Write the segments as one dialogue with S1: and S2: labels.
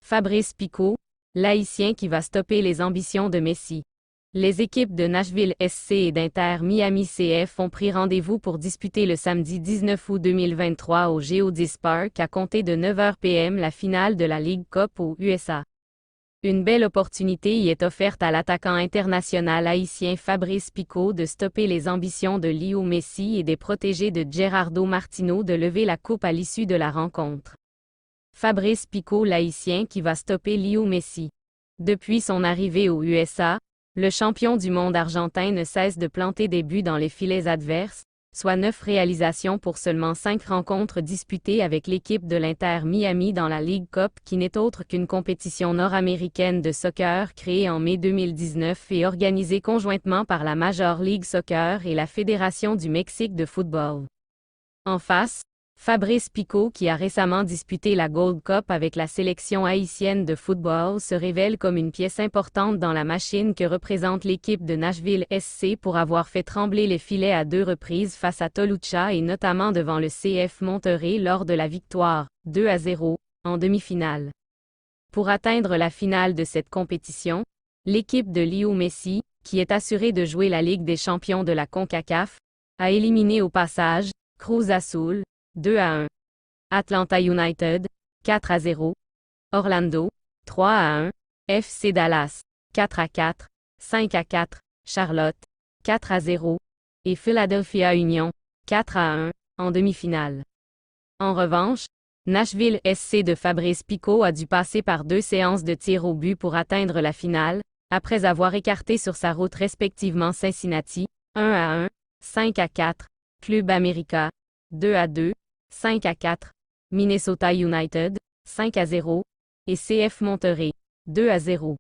S1: Fabrice Picault, l'Haïtien qui va stopper les ambitions de Messi. Les équipes de Nashville SC et d'Inter Miami CF ont pris rendez-vous pour disputer le samedi 19 août 2023 au Geodis Park à compter de 9h p.m. la finale de la League Cup aux USA. Une belle opportunité y est offerte à l'attaquant international haïtien Fabrice Picault de stopper les ambitions de Lionel Messi et des protégés de Gerardo Martino de lever la coupe à l'issue de la rencontre. Fabrice Picault l'Haïtien qui va stopper Lionel Messi. Depuis son arrivée aux USA, le champion du monde argentin ne cesse de planter des buts dans les filets adverses, soit 9 réalisations pour seulement 5 rencontres disputées avec l'équipe de l'Inter Miami dans la League Cup qui n'est autre qu'une compétition nord-américaine de soccer créée en mai 2019 et organisée conjointement par la Major League Soccer et la Fédération du Mexique de football. En face, Fabrice Picault qui a récemment disputé la Gold Cup avec la sélection haïtienne de football se révèle comme une pièce importante dans la machine que représente l'équipe de Nashville SC pour avoir fait trembler les filets à 2 reprises face à Toluca et notamment devant le CF Monterrey lors de la victoire, 2-0, en demi-finale. Pour atteindre la finale de cette compétition, l'équipe de Lionel Messi, qui est assurée de jouer la Ligue des champions de la CONCACAF, a éliminé au passage Cruz Azul, 2-1. Atlanta United, 4-0. Orlando, 3-1. FC Dallas, 4-4. 5-4. Charlotte, 4-0. Et Philadelphia Union, 4-1, en demi-finale. En revanche, Nashville SC de Fabrice Picault a dû passer par 2 séances de tirs au but pour atteindre la finale, après avoir écarté sur sa route respectivement Cincinnati, 1-1, 5-4, Club America, 2-2, 5-4, Minnesota United, 5-0, et CF Monterrey, 2-0.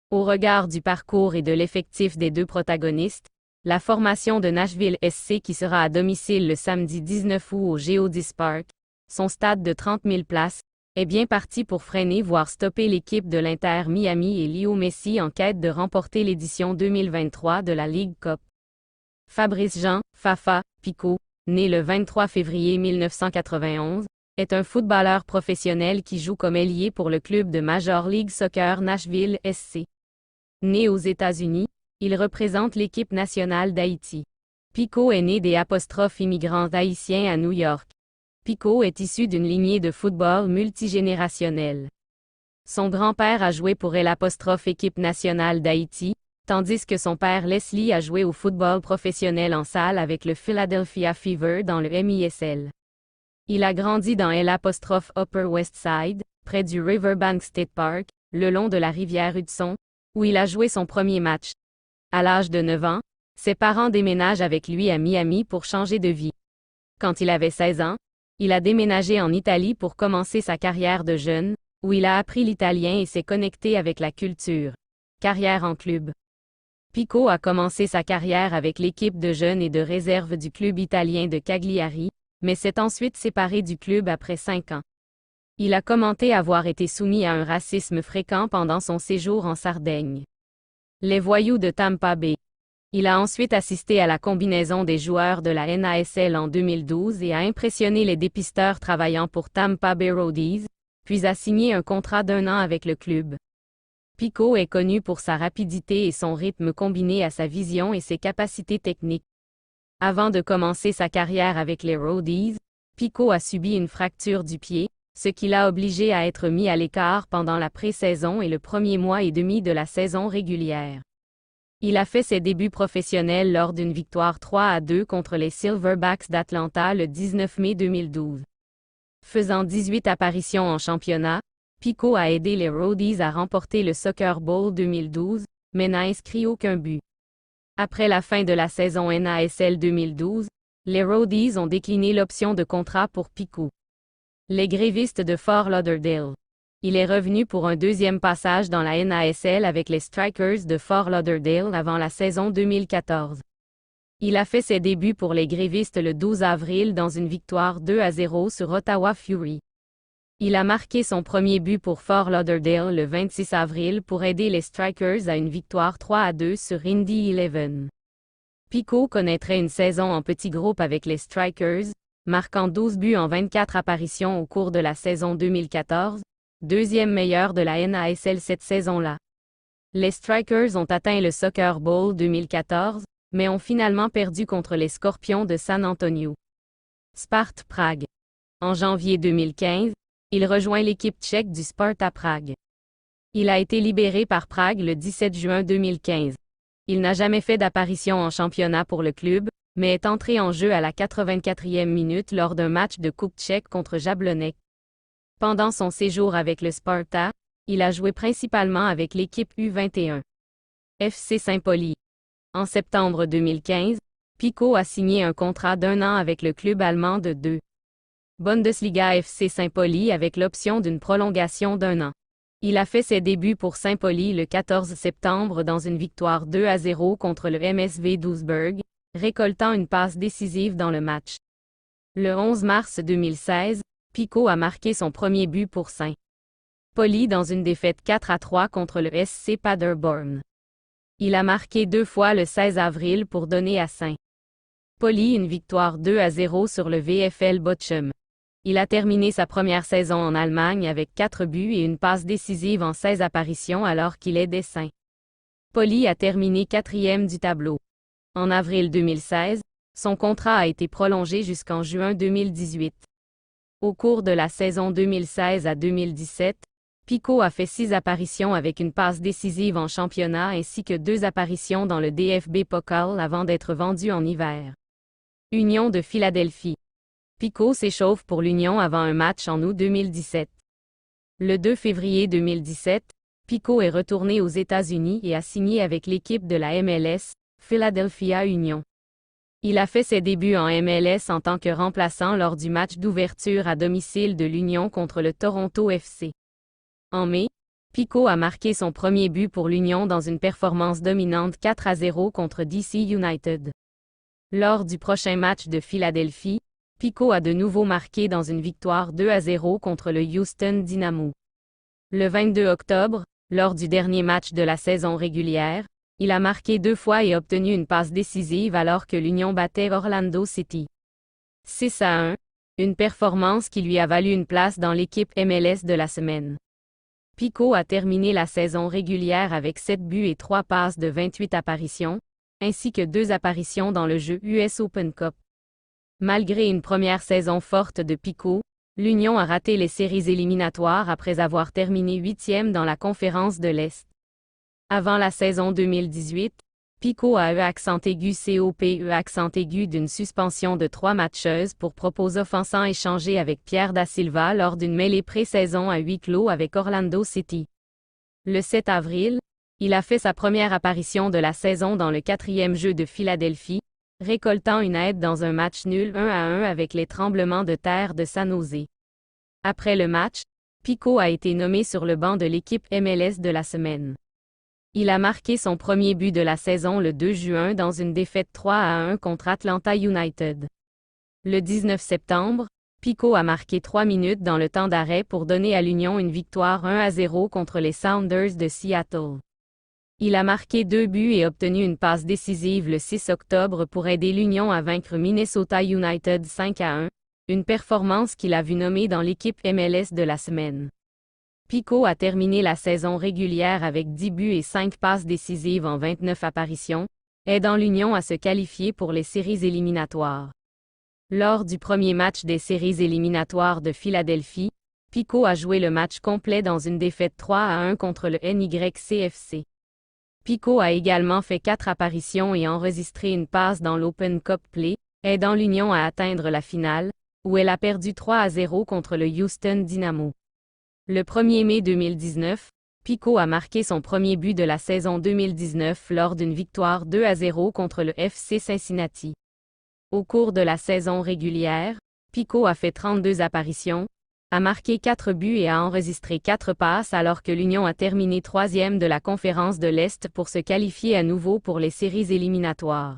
S1: Au regard du parcours et de l'effectif des 2 protagonistes, la formation de Nashville SC qui sera à domicile le samedi 19 août au Geodis Park, son stade de 30 000 places, est bien parti pour freiner voire stopper l'équipe de l'Inter Miami et Lionel Messi en quête de remporter l'édition 2023 de la League Cup. Fabrice Jean, Fafa, Picault, né le 23 février 1991, est un footballeur professionnel qui joue comme ailier pour le club de Major League Soccer Nashville SC. Né aux États-Unis, il représente l'équipe nationale d'Haïti. Picault est né des immigrants haïtiens à New York. Picault est issu d'une lignée de football multigénérationnelle. Son grand-père a joué pour l'équipe nationale d'Haïti, tandis que son père Leslie a joué au football professionnel en salle avec le Philadelphia Fever dans le MISL. Il a grandi dans Upper West Side, près du Riverbank State Park, le long de la rivière Hudson, où il a joué son premier match. À l'âge de 9 ans, ses parents déménagent avec lui à Miami pour changer de vie. Quand il avait 16 ans, il a déménagé en Italie pour commencer sa carrière de jeune, où il a appris l'italien et s'est connecté avec la culture. Carrière en club. Picault a commencé sa carrière avec l'équipe de jeunes et de réserve du club italien de Cagliari, mais s'est ensuite séparé du club après 5 ans. Il a commenté avoir été soumis à un racisme fréquent pendant son séjour en Sardaigne. Les Voyous de Tampa Bay. Il a ensuite assisté à la combinaison des joueurs de la NASL en 2012 et a impressionné les dépisteurs travaillant pour Tampa Bay Roadies, puis a signé un contrat d'1 an avec le club. Picault est connu pour sa rapidité et son rythme combiné à sa vision et ses capacités techniques. Avant de commencer sa carrière avec les Roadies, Picault a subi une fracture du pied, ce qui l'a obligé à être mis à l'écart pendant la pré-saison et le premier mois et demi de la saison régulière. Il a fait ses débuts professionnels lors d'une victoire 3-2 contre les Silverbacks d'Atlanta le 19 mai 2012. Faisant 18 apparitions en championnat, Picault a aidé les Roadies à remporter le Soccer Bowl 2012, mais n'a inscrit aucun but. Après la fin de la saison NASL 2012, les Roadies ont décliné l'option de contrat pour Picault. Les grévistes de Fort Lauderdale. Il est revenu pour un deuxième passage dans la NASL avec les Strikers de Fort Lauderdale avant la saison 2014. Il a fait ses débuts pour les grévistes le 12 avril dans une victoire 2-0 sur Ottawa Fury. Il a marqué son premier but pour Fort Lauderdale le 26 avril pour aider les Strikers à une victoire 3-2 sur Indy 11. Picault connaîtrait une saison en petit groupe avec les Strikers, marquant 12 buts en 24 apparitions au cours de la saison 2014, deuxième meilleur de la NASL cette saison-là. Les Strikers ont atteint le Soccer Bowl 2014, mais ont finalement perdu contre les Scorpions de San Antonio. Sparte Prague. En janvier 2015, il rejoint l'équipe tchèque du Sparta Prague. Il a été libéré par Prague le 17 juin 2015. Il n'a jamais fait d'apparition en championnat pour le club, mais est entré en jeu à la 84e minute lors d'un match de Coupe tchèque contre Jablonec. Pendant son séjour avec le Sparta, il a joué principalement avec l'équipe U21. FC Saint-Pauli. En septembre 2015, Picault a signé un contrat d'1 an avec le club allemand de 2. Bundesliga FC Saint-Pauli avec l'option d'une prolongation d'1 an. Il a fait ses débuts pour Saint-Pauli le 14 septembre dans une victoire 2-0 contre le MSV Duisburg, récoltant une passe décisive dans le match. Le 11 mars 2016, Picault a marqué son premier but pour Saint-Pauli dans une défaite 4-3 contre le SC Paderborn. Il a marqué 2 fois le 16 avril pour donner à Saint-Pauli une victoire 2-0 sur le VfL Bochum. Il a terminé sa première saison en Allemagne avec 4 buts et une passe décisive en 16 apparitions alors qu'il aidait Saint-Pauli a terminé 4e du tableau. En avril 2016, son contrat a été prolongé jusqu'en juin 2018. Au cours de la saison 2016 à 2017, Picault a fait 6 apparitions avec une passe décisive en championnat ainsi que 2 apparitions dans le DFB Pokal avant d'être vendu en hiver. Union de Philadelphie. Picault s'échauffe pour l'Union avant un match en août 2017. Le 2 février 2017, Picault est retourné aux États-Unis et a signé avec l'équipe de la MLS, Philadelphia Union. Il a fait ses débuts en MLS en tant que remplaçant lors du match d'ouverture à domicile de l'Union contre le Toronto FC. En mai, Picault a marqué son premier but pour l'Union dans une performance dominante 4-0 contre DC United. Lors du prochain match de Philadelphie, Picault a de nouveau marqué dans une victoire 2-0 contre le Houston Dynamo. Le 22 octobre, lors du dernier match de la saison régulière, il a marqué 2 fois et obtenu une passe décisive alors que l'Union battait Orlando City. 6-1, une performance qui lui a valu une place dans l'équipe MLS de la semaine. Picault a terminé la saison régulière avec 7 buts et 3 passes de 28 apparitions, ainsi que 2 apparitions dans le jeu US Open Cup. Malgré une première saison forte de Picault, l'Union a raté les séries éliminatoires après avoir terminé 8e dans la conférence de l'Est. Avant la saison 2018, Picault a eu accent aigu d'une suspension de 3 matcheuses pour propos offensants échangés avec Pierre Da Silva lors d'une mêlée pré-saison à huis clos avec Orlando City. Le 7 avril, il a fait sa première apparition de la saison dans le 4e jeu de Philadelphie, récoltant une aide dans un match nul 1-1 avec les tremblements de terre de San Jose. Après le match, Picault a été nommé sur le banc de l'équipe MLS de la semaine. Il a marqué son premier but de la saison le 2 juin dans une défaite 3-1 contre Atlanta United. Le 19 septembre, Picault a marqué 3 minutes dans le temps d'arrêt pour donner à l'Union une victoire 1-0 contre les Sounders de Seattle. Il a marqué 2 buts et obtenu une passe décisive le 6 octobre pour aider l'Union à vaincre Minnesota United 5-1, une performance qu'il a vu nommer dans l'équipe MLS de la semaine. Picault a terminé la saison régulière avec 10 buts et 5 passes décisives en 29 apparitions, aidant l'Union à se qualifier pour les séries éliminatoires. Lors du premier match des séries éliminatoires de Philadelphie, Picault a joué le match complet dans une défaite 3-1 contre le NYCFC. Picault a également fait 4 apparitions et enregistré une passe dans l'Open Cup Play, aidant l'Union à atteindre la finale, où elle a perdu 3-0 contre le Houston Dynamo. Le 1er mai 2019, Picault a marqué son premier but de la saison 2019 lors d'une victoire 2-0 contre le FC Cincinnati. Au cours de la saison régulière, Picault a fait 32 apparitions, a marqué 4 buts et a enregistré 4 passes alors que l'Union a terminé 3e de la conférence de l'Est pour se qualifier à nouveau pour les séries éliminatoires.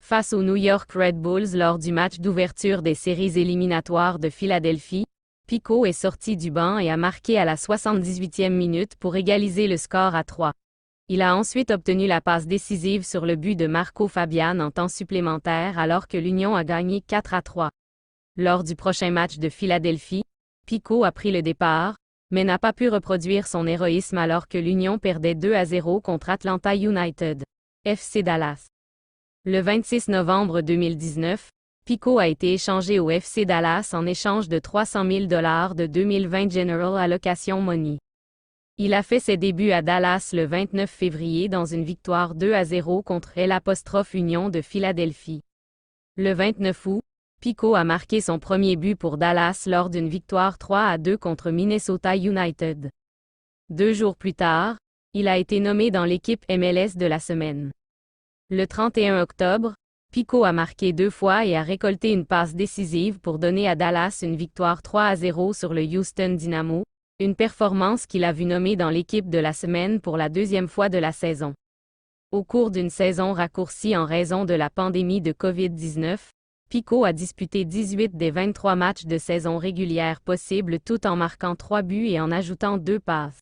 S1: Face aux New York Red Bulls lors du match d'ouverture des séries éliminatoires de Philadelphie, Picault est sorti du banc et a marqué à la 78e minute pour égaliser le score à 3. Il a ensuite obtenu la passe décisive sur le but de Marco Fabian en temps supplémentaire alors que l'Union a gagné 4-3. Lors du prochain match de Philadelphie, Picault a pris le départ, mais n'a pas pu reproduire son héroïsme alors que l'Union perdait 2-0 contre Atlanta United, FC Dallas. Le 26 novembre 2019, Picault a été échangé au FC Dallas en échange de 300 000 $ de 2020 General Allocation Money. Il a fait ses débuts à Dallas le 29 février dans une victoire 2-0 contre Union de Philadelphie. Le 29 août, Picault a marqué son premier but pour Dallas lors d'une victoire 3-2 contre Minnesota United. 2 jours plus tard, il a été nommé dans l'équipe MLS de la semaine. Le 31 octobre, Picault a marqué 2 fois et a récolté une passe décisive pour donner à Dallas une victoire 3-0 sur le Houston Dynamo, une performance qu'il a vu nommer dans l'équipe de la semaine pour la 2e fois de la saison. Au cours d'une saison raccourcie en raison de la pandémie de COVID-19, Picault a disputé 18 des 23 matchs de saison régulière possibles tout en marquant 3 buts et en ajoutant 2 passes.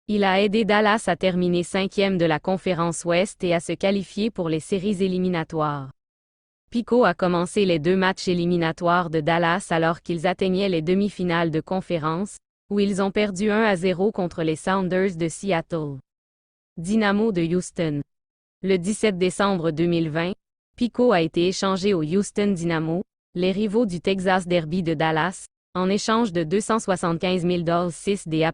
S1: Il a aidé Dallas à terminer 5e de la conférence Ouest et à se qualifier pour les séries éliminatoires. Picault a commencé les 2 matchs éliminatoires de Dallas alors qu'ils atteignaient les demi-finales de conférence, où ils ont perdu 1-0 contre les Sounders de Seattle. Dynamo de Houston. Le 17 décembre 2020, Picault a été échangé au Houston Dynamo, les rivaux du Texas Derby de Dallas, en échange de 275 000 $, des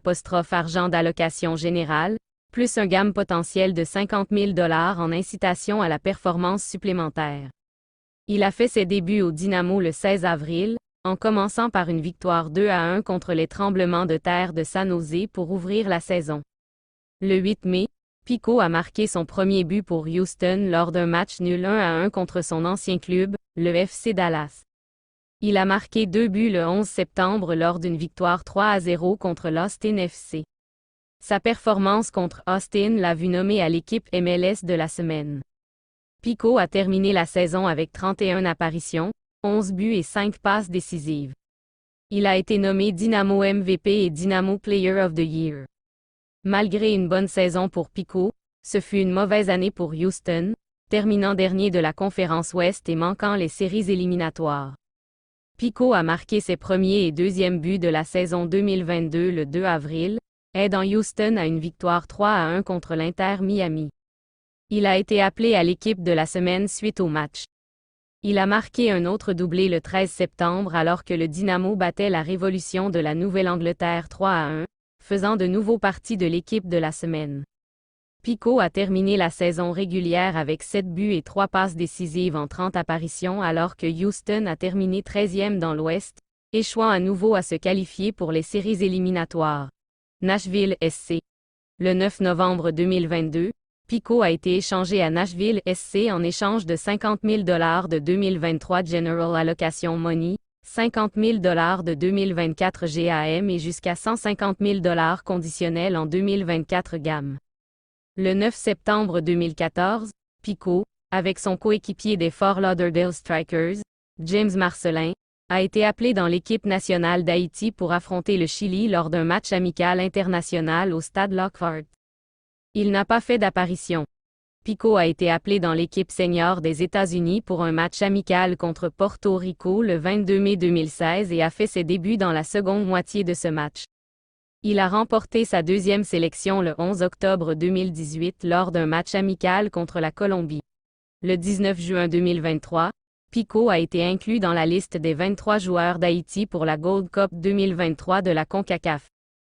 S1: argent d'allocation générale, plus un gamme potentiel de 50 000 $ en incitation à la performance supplémentaire. Il a fait ses débuts au Dynamo le 16 avril, en commençant par une victoire 2-1 contre les Tremblements de terre de San Jose pour ouvrir la saison. Le 8 mai, Picault a marqué son premier but pour Houston lors d'un match nul 1-1 contre son ancien club, le FC Dallas. Il a marqué 2 buts le 11 septembre lors d'une victoire 3-0 contre l'Austin FC. Sa performance contre Austin l'a vu nommé à l'équipe MLS de la semaine. Picault a terminé la saison avec 31 apparitions, 11 buts et 5 passes décisives. Il a été nommé Dynamo MVP et Dynamo Player of the Year. Malgré une bonne saison pour Picault, ce fut une mauvaise année pour Houston, terminant dernier de la conférence Ouest et manquant les séries éliminatoires. Picault a marqué ses premiers et deuxièmes buts de la saison 2022 le 2 avril, aidant Houston à une victoire 3-1 contre l'Inter Miami. Il a été appelé à l'équipe de la semaine suite au match. Il a marqué un autre doublé le 13 septembre alors que le Dynamo battait la Révolution de la Nouvelle-Angleterre 3-1, faisant de nouveau partie de l'équipe de la semaine. Picault a terminé la saison régulière avec 7 buts et 3 passes décisives en 30 apparitions alors que Houston a terminé 13e dans l'Ouest, échouant à nouveau à se qualifier pour les séries éliminatoires. Nashville SC. Le 9 novembre 2022, Picault a été échangé à Nashville SC en échange de 50 000 $ de 2023 General Allocation Money, 50 000 $ de 2024 GAM et jusqu'à 150 000 $ conditionnels en 2024 GAM. Le 9 septembre 2014, Picault, avec son coéquipier des Fort Lauderdale Strikers, James Marcelin, a été appelé dans l'équipe nationale d'Haïti pour affronter le Chili lors d'un match amical international au stade Lockhart. Il n'a pas fait d'apparition. Picault a été appelé dans l'équipe senior des États-Unis pour un match amical contre Porto Rico le 22 mai 2016 et a fait ses débuts dans la seconde moitié de ce match. Il a remporté sa 2e sélection le 11 octobre 2018 lors d'un match amical contre la Colombie. Le 19 juin 2023, Picault a été inclus dans la liste des 23 joueurs d'Haïti pour la Gold Cup 2023 de la CONCACAF.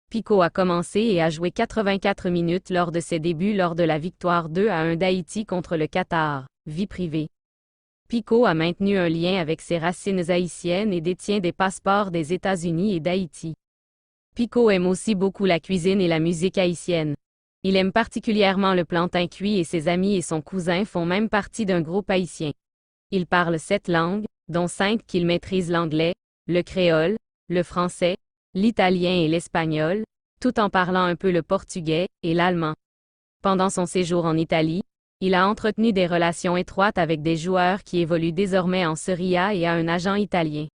S1: Picault a commencé et a joué 84 minutes lors de ses débuts lors de la victoire 2-1 d'Haïti contre le Qatar, vie privée. Picault a maintenu un lien avec ses racines haïtiennes et détient des passeports des États-Unis et d'Haïti. Picault aime aussi beaucoup la cuisine et la musique haïtienne. Il aime particulièrement le plantain cuit et ses amis et son cousin font même partie d'un groupe haïtien. Il parle 7 langues, dont 5 qu'il maîtrise l'anglais, le créole, le français, l'italien et l'espagnol, tout en parlant un peu le portugais et l'allemand. Pendant son séjour en Italie, il a entretenu des relations étroites avec des joueurs qui évoluent désormais en Serie A et a un agent italien.